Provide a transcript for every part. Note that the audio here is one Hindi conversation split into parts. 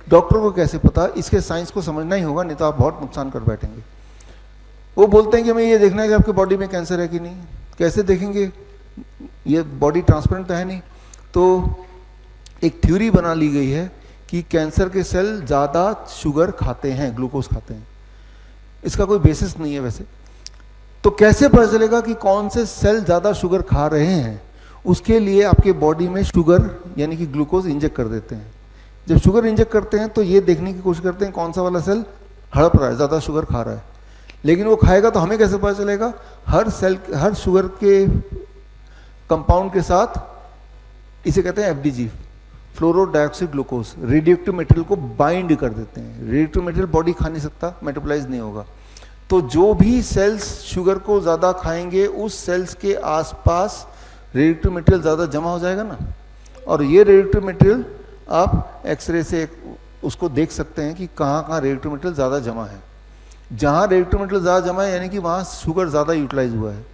डॉक्टर को कैसे पता? इसके साइंस को समझना ही होगा, नहीं तो आप बहुत नुकसान कर बैठेंगे। वो बोलते हैं कि हमें ये देखना है कि आपकी बॉडी में कैंसर है कि नहीं। कैसे देखेंगे? ये बॉडी ट्रांसपेरेंट तो है नहीं। तो एक थ्योरी बना ली गई है कि कैंसर के सेल ज़्यादा शुगर खाते हैं, ग्लूकोज खाते हैं। इसका कोई बेसिस नहीं है वैसे। तो कैसे पता चलेगा कि कौन से सेल ज़्यादा शुगर खा रहे हैं? उसके लिए आपके बॉडी में शुगर यानी कि ग्लूकोज इंजेक्ट कर देते हैं। जब शुगर इंजेक्ट करते हैं तो ये देखने की कोशिश करते हैं कौन सा वाला सेल हड़प रहा है, ज़्यादा शुगर खा रहा है। लेकिन वो खाएगा तो हमें कैसे पता चलेगा? हर सेल, हर शुगर के कंपाउंड के साथ, इसे कहते हैं एफडीजी, फ्लोरो डाइऑक्साइड ग्लूकोज, रेडियोएक्टिव मटेरियल को बाइंड कर देते हैं। रेडियोएक्टिव मटेरियल बॉडी खा नहीं सकता, मेटाबोलाइज नहीं होगा। तो जो भी सेल्स शुगर को ज़्यादा खाएंगे उस सेल्स के आसपास रेडियोएक्टिव मटेरियल ज़्यादा जमा हो जाएगा ना। और ये रेडियोएक्टिव मटेरियल आप एक्सरे से उसको देख सकते हैं कि कहाँ कहाँ रेडियोएक्टिव मटेरियल ज़्यादा जमा है। जहाँ रेडियोएक्टिव मटेरियल ज़्यादा जमा है यानी कि वहाँ शुगर ज़्यादा यूटिलाइज हुआ है,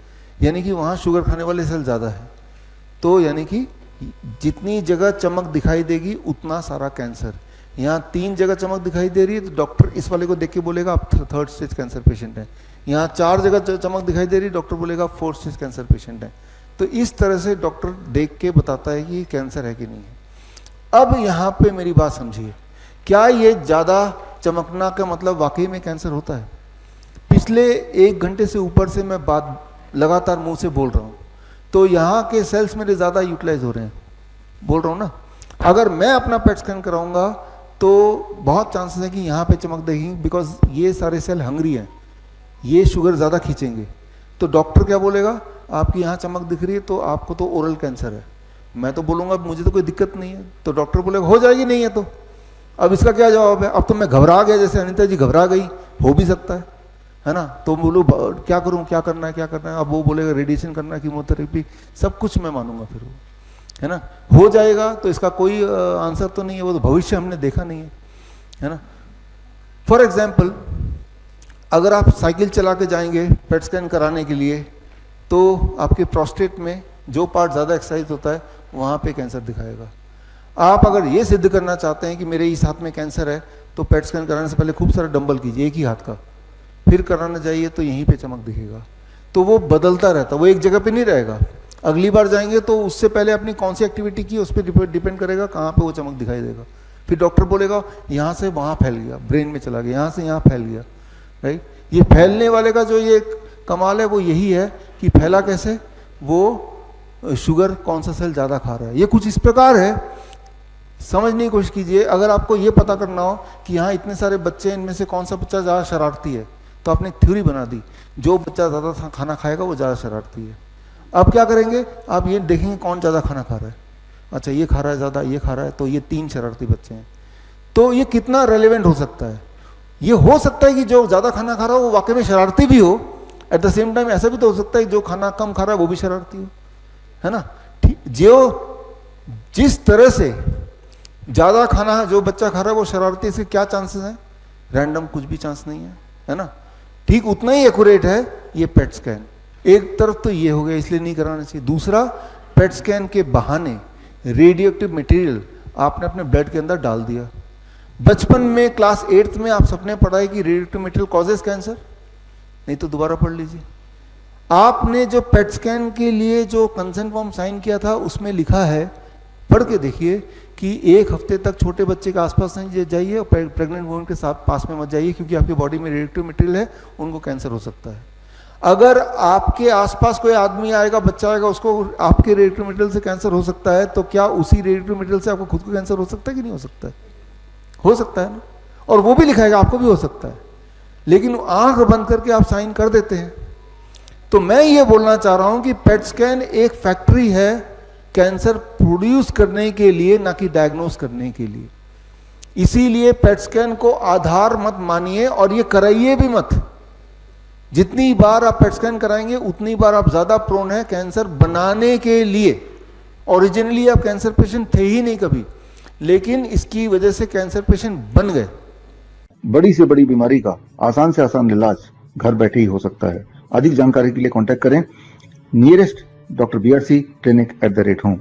यानी कि वहाँ शुगर खाने वाले सेल ज़्यादा है। तो यानी कि जितनी जगह चमक दिखाई देगी उतना सारा कैंसर। यहाँ 3 जगह चमक दिखाई दे रही है तो डॉक्टर इस वाले को देख के बोलेगा आप 3rd स्टेज कैंसर पेशेंट हैं। यहाँ 4 जगह चमक दिखाई दे रही है, डॉक्टर बोलेगा 4th स्टेज कैंसर पेशेंट है। तो इस तरह से डॉक्टर देख के बताता है कि कैंसर है कि नहीं है। अब यहाँ पे मेरी बात समझिए, क्या ये ज़्यादा चमकना का मतलब वाकई में कैंसर होता है? पिछले 1 घंटे से ऊपर से मैं बात लगातार मुंह से बोल रहा हूँ, तो यहाँ के सेल्स मेरे ज़्यादा यूटिलाइज हो रहे हैं, बोल रहा हूँ ना। अगर मैं अपना पेट स्कैन कराऊंगा तो बहुत चांसेस है कि यहाँ पे चमक देगी, बिकॉज ये सारे सेल हंग्री हैं, ये शुगर ज़्यादा खींचेंगे। तो डॉक्टर क्या बोलेगा? आपकी यहाँ चमक दिख रही है तो आपको तो ओरल कैंसर है। मैं तो बोलूँगा मुझे तो कोई दिक्कत नहीं है, तो डॉक्टर बोलेगा हो जाएगी, नहीं है तो। अब इसका क्या जवाब है? अब तो मैं घबरा गया, जैसे अनिता जी घबरा गई, हो भी सकता है ना। तो बोलो क्या करूँ, क्या करना है, क्या करना है? अब वो बोलेगा रेडिएशन करना है, कीमोथेरेपी, सब कुछ मैं मानूंगा फिर वो, है ना। हो जाएगा तो इसका कोई आंसर तो नहीं है, वो तो भविष्य हमने देखा नहीं है ना। फॉर एग्जाम्पल, अगर आप साइकिल चला के जाएंगे पेट स्कैन कराने के लिए तो आपके प्रोस्टेट में जो पार्ट ज़्यादा एक्सरसाइज होता है वहाँ पे कैंसर दिखाएगा। आप अगर ये सिद्ध करना चाहते हैं कि मेरे इस हाथ में कैंसर है तो पेट स्कैन कराने से पहले खूब सारा डंबल कीजिए एक ही हाथ का, फिर कराना जाइए तो यहीं पे चमक दिखेगा। तो वो बदलता रहता, वो एक जगह पे नहीं रहेगा। अगली बार जाएंगे तो उससे पहले अपनी कौन सी एक्टिविटी की उस पर डिपेंड करेगा कहाँ पे वो चमक दिखाई देगा। फिर डॉक्टर बोलेगा यहाँ से वहाँ फैल गया, ब्रेन में चला गया, यहाँ से यहाँ फैल गया, राइट। ये फैलने वाले का जो ये कमाल है वो यही है कि फैला कैसे, वो शुगर कौन सा सेल ज़्यादा खा रहा है। ये कुछ इस प्रकार है, समझने की कोशिश कीजिए। अगर आपको ये पता करना हो कि यहाँ इतने सारे बच्चे हैं, इनमें से कौन सा बच्चा ज़्यादा शरारती है, तो आपने एक थ्योरी बना दी, जो बच्चा ज़्यादा खाना खाएगा वो ज़्यादा शरारती है। अब क्या करेंगे? आप ये देखेंगे कौन ज़्यादा खाना खा रहा है। अच्छा ये खा रहा है ज़्यादा, ये खा रहा है, तो ये 3 शरारती बच्चे हैं। तो ये कितना रेलेवेंट हो सकता है? ये हो सकता है कि जो ज़्यादा खाना खा रहा हो वो वाकई में शरारती भी हो, एट द सेम टाइम ऐसा भी तो हो सकता है जो खाना कम खा रहा है वो भी शरारती हो, है ना। जो जिस तरह से ज़्यादा खाना जो बच्चा खा रहा है वो शरारती, इसके क्या चांसेस हैं? रैंडम कुछ भी चांस नहीं है ना। ठीक उतना ही एक्यूरेट है ये पेट स्कैन। एक तरफ तो ये हो गया, इसलिए नहीं कराना चाहिए। दूसरा, पेट स्कैन के बहाने रेडियोएक्टिव मटेरियल आपने अपने ब्लड के अंदर डाल दिया। बचपन में क्लास 8th में आप सबने पढ़ा है कि रेडियोएक्टिव मटेरियल कॉजेज कैंसर, नहीं तो दोबारा पढ़ लीजिए। आपने जो पेट स्कैन के लिए जो कंसेंट फॉर्म साइन किया था उसमें लिखा है, पढ़ के देखिए, कि 1 हफ्ते तक छोटे बच्चे के आसपास नहीं जाइए और प्रेग्नेंट वुमन के साथ पास में मत जाइए, क्योंकि आपकी बॉडी में रेडियोएक्टिव मटेरियल है, उनको कैंसर हो सकता है। अगर आपके आसपास कोई आदमी आएगा, बच्चा आएगा, उसको आपके रेडियोएक्टिव मटेरियल से कैंसर हो सकता है, तो क्या उसी रेडियोएक्टिव मटेरियल से आपको खुद को कैंसर हो सकता है कि नहीं हो सकता है? हो सकता है ना। और वो भी लिखाएगा आपको भी हो सकता है, लेकिन आंख बंद करके आप साइन कर देते हैं। तो मैं ये बोलना चाह रहा हूं कि पेट स्कैन एक फैक्ट्री है कैंसर प्रोड्यूस करने के लिए, ना कि डायग्नोस करने के लिए। इसीलिए पेट स्कैन को आधार मत मानिए और ये कराइए भी मत। जितनी बार आप पेट स्कैन कराएंगे उतनी बार आप ज्यादा प्रोन है कैंसर बनाने के लिए। ओरिजिनली आप कैंसर पेशेंट थे ही नहीं कभी, लेकिन इसकी वजह से कैंसर पेशेंट बन गए। बड़ी से बड़ी बीमारी का आसान से आसान इलाज घर बैठे ही हो सकता है। अधिक जानकारी के लिए कांटेक्ट करें nearest doctor BRC clinic @ home.